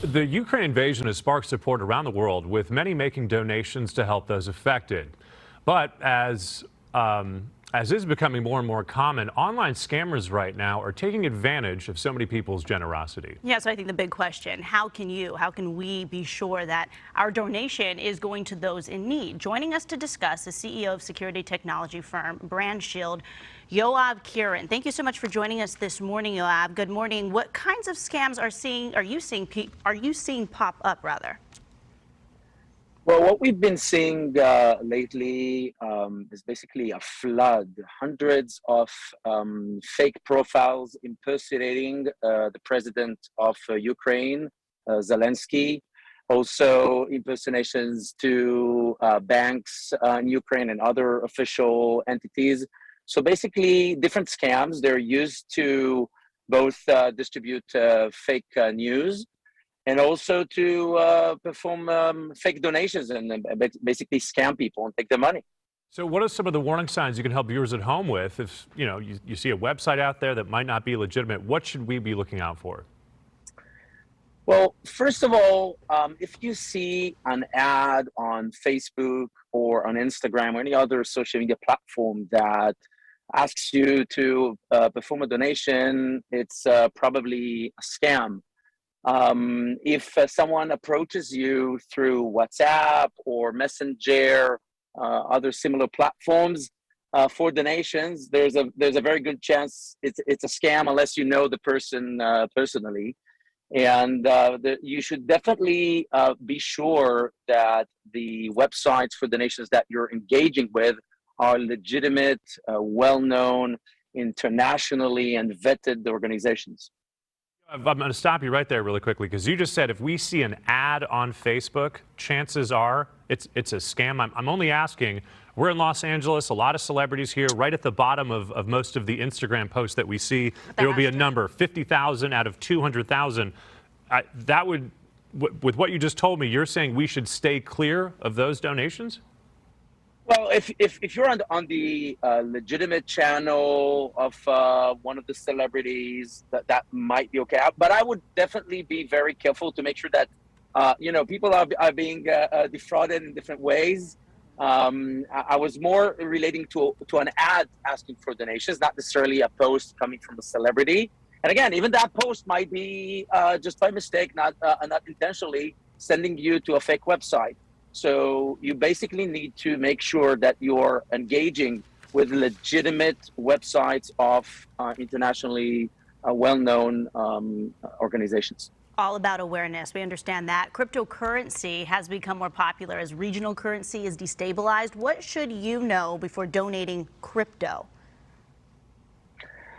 The Ukraine invasion has sparked support around the world, with many making donations to help those affected. But as is becoming more and more common, online scammers right now are taking advantage of so many people's generosity. Yeah, so I think the big question, how can we be sure that our donation is going to those in need? Joining us to discuss the CEO of security technology firm BrandShield, Yoav Kieran. Thank you so much for joining us this morning, Yoav. Good morning. What kinds of scams are you seeing pop up rather? Well, what we've been seeing lately is basically a flood, hundreds of fake profiles impersonating the president of Ukraine, Zelensky. Also, impersonations to banks in Ukraine and other official entities. So basically, different scams. They're used to both distribute fake news and also to perform fake donations and basically scam people and take their money. So what are some of the warning signs you can help viewers at home with if you see a website out there that might not be legitimate? What should we be looking out for? Well, first of all, if you see an ad on Facebook or on Instagram or any other social media platform that asks you to perform a donation, it's probably a scam. If someone approaches you through WhatsApp or Messenger, other similar platforms for donations, there's a very good chance it's a scam unless you know the person personally. And you should definitely be sure that the websites for donations that you're engaging with are legitimate, well-known, internationally and vetted organizations. I'm going to stop you right there really quickly, because you just said if we see an ad on Facebook, chances are it's a scam. I'm only asking. We're in Los Angeles, a lot of celebrities here. Right at the bottom of most of the Instagram posts that we see, there will be a number, 50,000 out of 200,000. That would, with what you just told me, you're saying we should stay clear of those donations? Well, if you're on the legitimate channel of one of the celebrities, that might be okay. But I would definitely be very careful to make sure that people are being defrauded in different ways. I was more relating to an ad asking for donations, not necessarily a post coming from a celebrity. And again, even that post might be just by mistake, not intentionally sending you to a fake website. So you basically need to make sure that you're engaging with legitimate websites of internationally well-known organizations. All about awareness. We understand that. Cryptocurrency has become more popular as regional currency is destabilized. What should you know before donating crypto?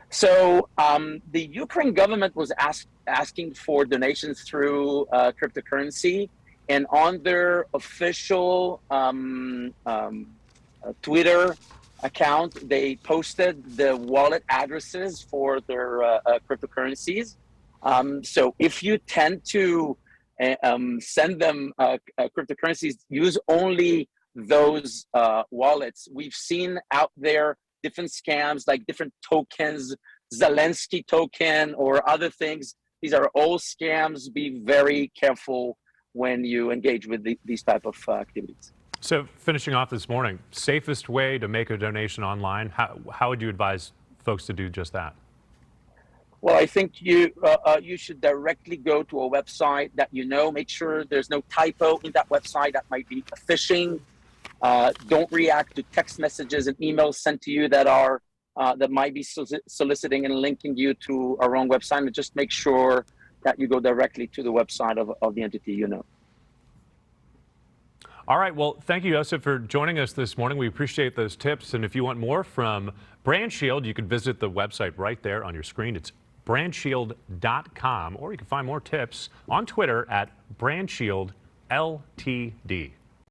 So the Ukraine government was asking for donations through cryptocurrency. And on their official Twitter account, they posted the wallet addresses for their cryptocurrencies. So if you tend to send them cryptocurrencies, use only those wallets. We've seen out there different scams like different tokens, Zelensky token or other things. These are all scams. Be very careful when you engage with these type of activities. So finishing off this morning, safest way to make a donation online, how would you advise folks to do just that? Well, I think you should directly go to a website that make sure there's no typo in that website that might be phishing. Don't react to text messages and emails sent to you that might be soliciting and linking you to a wrong website, and just make sure that you go directly to the website of the entity you know. All right. Well, thank you, Yosef, for joining us this morning. We appreciate those tips. And if you want more from BrandShield, you can visit the website right there on your screen. It's brandshield.com, or you can find more tips on Twitter at BrandShield LTD.